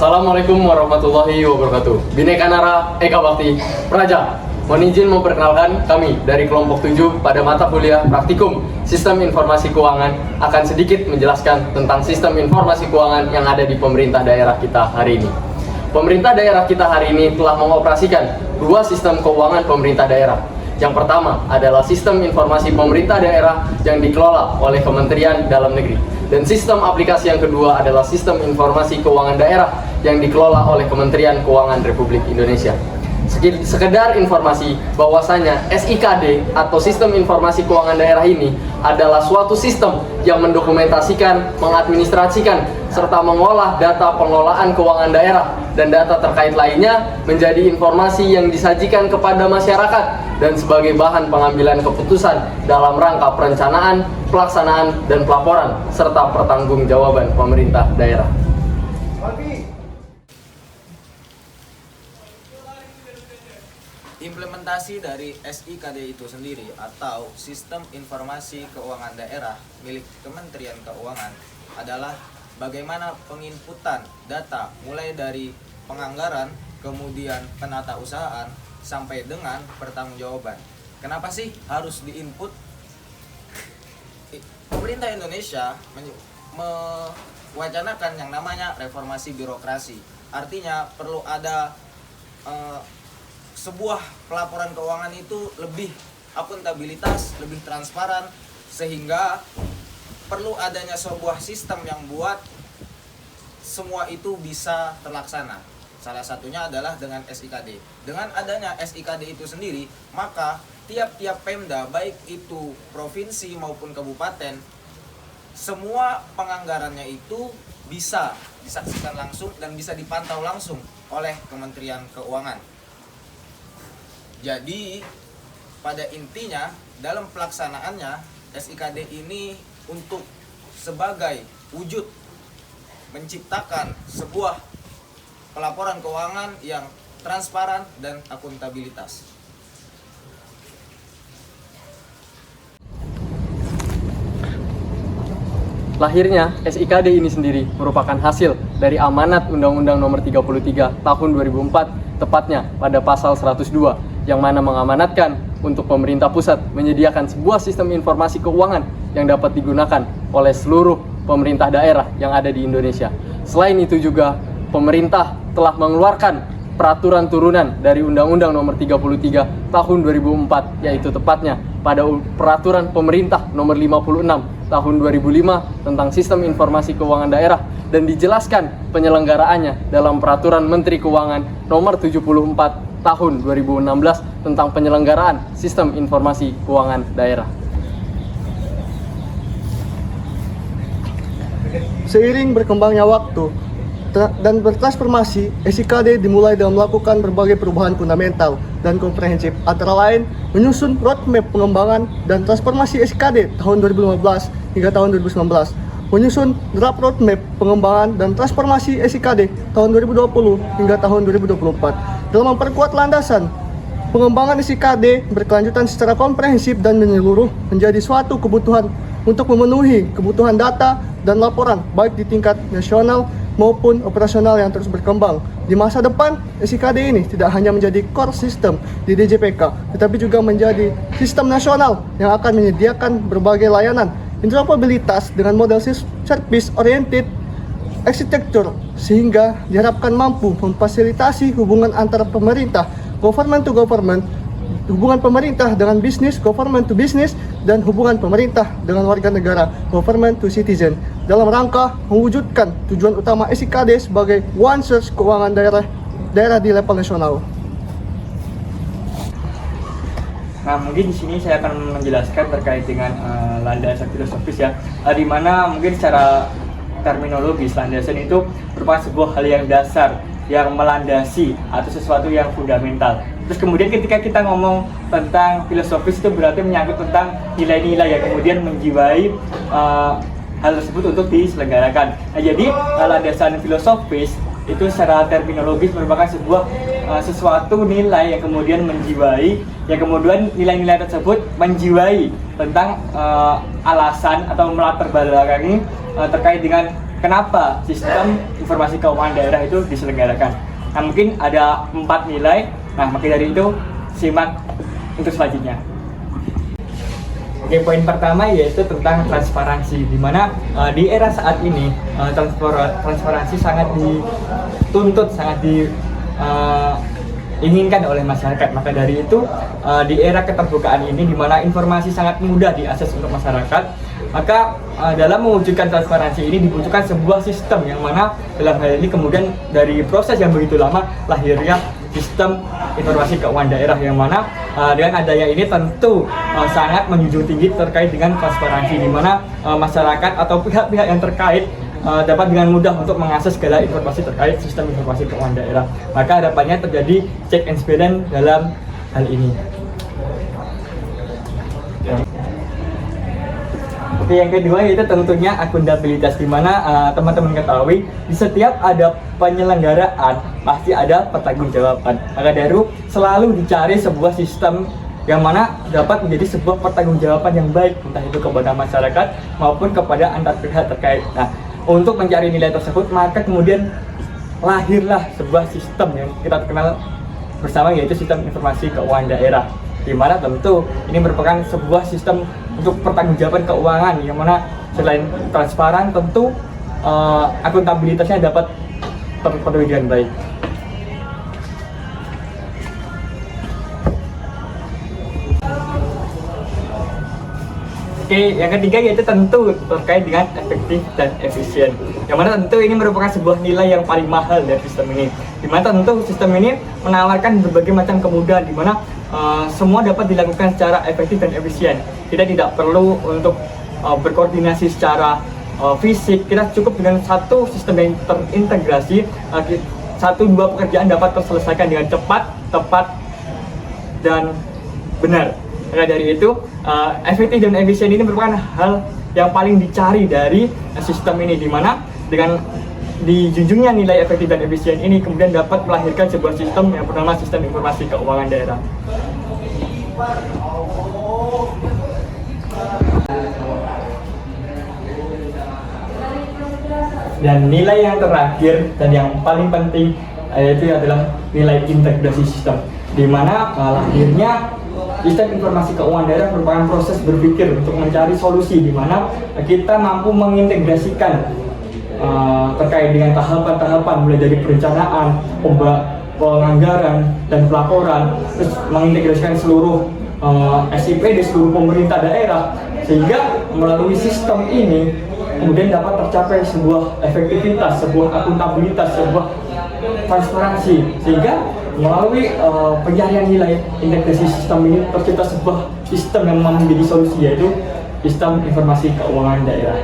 Assalamualaikum warahmatullahi wabarakatuh. Bhinneka Nara Eka Bakti Praja. Mohon izin memperkenalkan kami dari kelompok 7 pada mata kuliah praktikum Sistem Informasi Keuangan akan sedikit menjelaskan tentang sistem informasi keuangan yang ada di pemerintah daerah kita hari ini. Pemerintah daerah kita hari ini telah mengoperasikan dua sistem keuangan pemerintah daerah. Yang pertama adalah sistem informasi pemerintah daerah yang dikelola oleh Kementerian Dalam Negeri. Dan sistem aplikasi yang kedua adalah sistem informasi keuangan daerah yang dikelola oleh Kementerian Keuangan Republik Indonesia. Sekedar informasi bahwasanya SIKD atau Sistem Informasi Keuangan Daerah ini adalah suatu sistem yang mendokumentasikan, mengadministrasikan, serta mengolah data pengelolaan keuangan daerah dan data terkait lainnya menjadi informasi yang disajikan kepada masyarakat dan sebagai bahan pengambilan keputusan dalam rangka perencanaan, pelaksanaan, dan pelaporan serta pertanggungjawaban pemerintah daerah. Implementasi dari SIKD itu sendiri atau Sistem Informasi Keuangan Daerah milik Kementerian Keuangan adalah bagaimana penginputan data mulai dari penganggaran, kemudian penatausahaan, sampai dengan pertanggungjawaban. Kenapa sih harus diinput? Pemerintah Indonesia mewacanakan yang namanya reformasi birokrasi. Artinya perlu ada sebuah pelaporan keuangan itu lebih akuntabilitas, lebih transparan, sehingga perlu adanya sebuah sistem yang buat semua itu bisa terlaksana. Salah satunya adalah dengan SIKD. Dengan adanya SIKD itu sendiri, maka tiap-tiap Pemda, baik itu provinsi maupun kabupaten, semua penganggarannya itu bisa disaksikan langsung dan bisa dipantau langsung oleh Kementerian Keuangan. Jadi pada intinya dalam pelaksanaannya SIKD ini untuk sebagai wujud menciptakan sebuah pelaporan keuangan yang transparan dan akuntabilitas. Lahirnya SIKD ini sendiri merupakan hasil dari amanat Undang-Undang Nomor 33 Tahun 2004, tepatnya pada pasal 102, yang mana mengamanatkan untuk pemerintah pusat menyediakan sebuah sistem informasi keuangan yang dapat digunakan oleh seluruh pemerintah daerah yang ada di Indonesia. Selain itu juga, pemerintah telah mengeluarkan peraturan turunan dari Undang-Undang Nomor 33 Tahun 2004, yaitu tepatnya pada Peraturan Pemerintah Nomor 56 Tahun 2005 tentang Sistem Informasi Keuangan Daerah, dan dijelaskan penyelenggaraannya dalam Peraturan Menteri Keuangan Nomor 74 Tahun 2016 tentang penyelenggaraan Sistem Informasi Keuangan Daerah. Seiring berkembangnya waktu dan bertransformasi, SIKD dimulai dengan melakukan berbagai perubahan fundamental dan komprehensif, antara lain menyusun roadmap pengembangan dan transformasi SIKD tahun 2015 hingga tahun 2019, menyusun draft roadmap pengembangan dan transformasi SIKD tahun 2020 hingga tahun 2024 dalam memperkuat landasan pengembangan SIKD berkelanjutan secara komprehensif dan menyeluruh menjadi suatu kebutuhan untuk memenuhi kebutuhan data dan laporan baik di tingkat nasional maupun operasional yang terus berkembang. Di masa depan, SIKD ini tidak hanya menjadi core system di DJPK, tetapi juga menjadi sistem nasional yang akan menyediakan berbagai layanan interoperabilitas dengan model service oriented architecture, sehingga diharapkan mampu memfasilitasi hubungan antara pemerintah, government to government, hubungan pemerintah dengan bisnis, government to business, dan hubungan pemerintah dengan warga negara, government to citizen, dalam rangka mewujudkan tujuan utama SIKD sebagai one source keuangan daerah di level nasional. Nah, mungkin di sini saya akan menjelaskan terkait dengan landasan filosofis ya, di mana mungkin secara terminologis landasan itu merupakan sebuah hal yang dasar, yang melandasi atau sesuatu yang fundamental. Terus kemudian ketika kita ngomong tentang filosofis, itu berarti menyangkut tentang nilai-nilai yang kemudian menjiwai hal tersebut untuk diselenggarakan. Nah, jadi landasan filosofis itu secara terminologis merupakan sebuah sesuatu nilai yang kemudian menjiwai, yang kemudian nilai-nilai tersebut menjiwai tentang alasan atau melatar belakangi terkait dengan kenapa sistem informasi keuangan daerah itu diselenggarakan. Nah, mungkin ada 4 nilai. Nah, maka dari itu simak untuk selanjutnya. Oke, poin pertama yaitu tentang transparansi, di mana di era saat ini transparansi sangat dituntut, sangat diinginkan oleh masyarakat. Maka dari itu di era keterbukaan ini, di mana informasi sangat mudah diakses untuk masyarakat, maka dalam mewujudkan transparansi ini dibutuhkan sebuah sistem yang mana dalam hal ini kemudian dari proses yang begitu lama lahirnya sistem informasi keuangan daerah, yang mana dengan adanya ini tentu sangat menjunjung tinggi terkait dengan transparansi, di mana masyarakat atau pihak-pihak yang terkait dapat dengan mudah untuk mengakses segala informasi terkait sistem informasi keuangan daerah. Maka harapannya terjadi check and balance dalam hal ini. Oke, yang kedua yaitu tentunya akuntabilitas, di mana teman-teman ketahui di setiap ada penyelenggaraan pasti ada pertanggungjawaban. Maka dari itu selalu dicari sebuah sistem yang mana dapat menjadi sebuah pertanggungjawaban yang baik, entah itu kepada masyarakat maupun kepada antar pihak terkait. Nah, untuk mencari nilai tersebut maka kemudian lahirlah sebuah sistem yang kita kenal bersama, yaitu sistem informasi keuangan daerah, di mana tentu ini merupakan sebuah sistem untuk pertanggungjawaban keuangan yang mana selain transparan tentu akuntabilitasnya dapat terpenuhi dengan baik. Oke, yang ketiga yaitu tentu terkait dengan efektif dan efisien, yang mana tentu ini merupakan sebuah nilai yang paling mahal dari sistem ini, di mana tentu sistem ini menawarkan berbagai macam kemudahan, di mana semua dapat dilakukan secara efektif dan efisien. Kita tidak perlu untuk berkoordinasi secara fisik, kita cukup dengan satu sistem yang terintegrasi, 1-2 pekerjaan dapat terselesaikan dengan cepat, tepat, dan benar. Maka dari itu, efektif dan efisien ini merupakan hal yang paling dicari dari sistem ini, di mana dengan dijunjungnya nilai efektif dan efisien ini kemudian dapat melahirkan sebuah sistem yang bernama sistem informasi keuangan daerah. Dan nilai yang terakhir dan yang paling penting yaitu adalah nilai integrasi sistem, di mana lahirnya sistem informasi keuangan daerah merupakan proses berpikir untuk mencari solusi, di mana kita mampu mengintegrasikan terkait dengan tahapan-tahapan mulai dari perencanaan, penganggaran, dan pelaporan, terus mengintegrasikan seluruh SIP di seluruh pemerintah daerah, sehingga melalui sistem ini kemudian dapat tercapai sebuah efektivitas, sebuah akuntabilitas, sebuah transparansi, sehingga melalui pencarian nilai integrasi sistem ini tercipta sebuah sistem yang mampu menjadi solusi, yaitu sistem informasi keuangan daerah.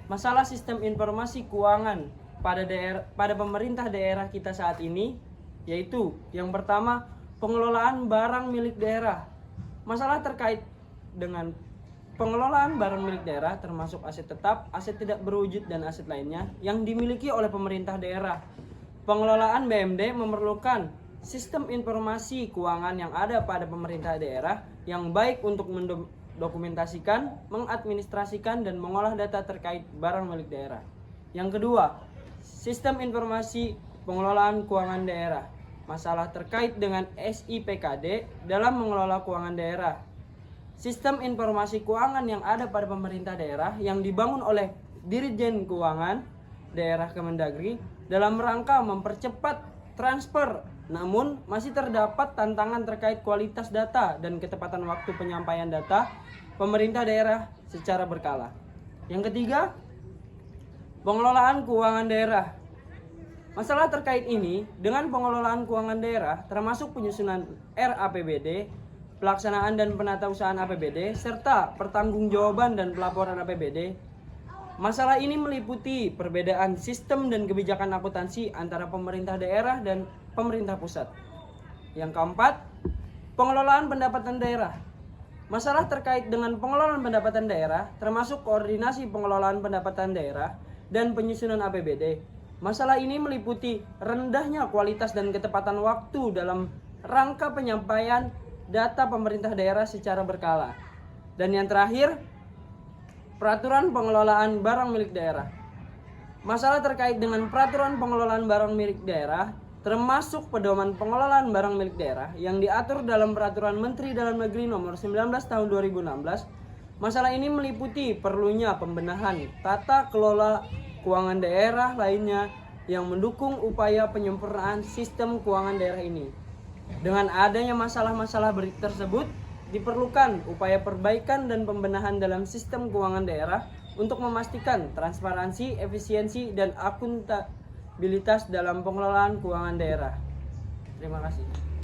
Masalah sistem informasi keuangan pada pemerintah daerah kita saat ini, yaitu yang pertama, pengelolaan barang milik daerah. Masalah terkait dengan pengelolaan barang milik daerah termasuk aset tetap, aset tidak berwujud, dan aset lainnya yang dimiliki oleh pemerintah daerah. Pengelolaan BMD memerlukan sistem informasi keuangan yang ada pada pemerintah daerah yang baik untuk mendokumentasikan, mengadministrasikan, dan mengolah data terkait barang milik daerah. Yang kedua, sistem informasi pengelolaan keuangan daerah. Masalah terkait dengan SIPKD dalam mengelola keuangan daerah. Sistem informasi keuangan yang ada pada pemerintah daerah yang dibangun oleh Dirjen Keuangan Daerah Kemendagri dalam rangka mempercepat transfer, namun masih terdapat tantangan terkait kualitas data dan ketepatan waktu penyampaian data pemerintah daerah secara berkala. Yang ketiga, pengelolaan keuangan daerah. Masalah terkait ini dengan pengelolaan keuangan daerah termasuk penyusunan RAPBD, pelaksanaan dan penatausahaan APBD, serta pertanggungjawaban dan pelaporan APBD. Masalah ini meliputi perbedaan sistem dan kebijakan akuntansi antara pemerintah daerah dan pemerintah pusat. Yang keempat, pengelolaan pendapatan daerah. Masalah terkait dengan pengelolaan pendapatan daerah termasuk koordinasi pengelolaan pendapatan daerah dan penyusunan APBD. Masalah ini meliputi rendahnya kualitas dan ketepatan waktu dalam rangka penyampaian data pemerintah daerah secara berkala. Dan yang terakhir, peraturan pengelolaan barang milik daerah. Masalah terkait dengan peraturan pengelolaan barang milik daerah, termasuk pedoman pengelolaan barang milik daerah yang diatur dalam Peraturan Menteri Dalam Negeri Nomor 19 Tahun 2016. Masalah ini meliputi perlunya pembenahan tata kelola keuangan daerah lainnya yang mendukung upaya penyempurnaan sistem keuangan daerah ini. Dengan adanya masalah-masalah tersebut, diperlukan upaya perbaikan dan pembenahan dalam sistem keuangan daerah untuk memastikan transparansi, efisiensi, dan akuntabilitas dalam pengelolaan keuangan daerah. Terima kasih.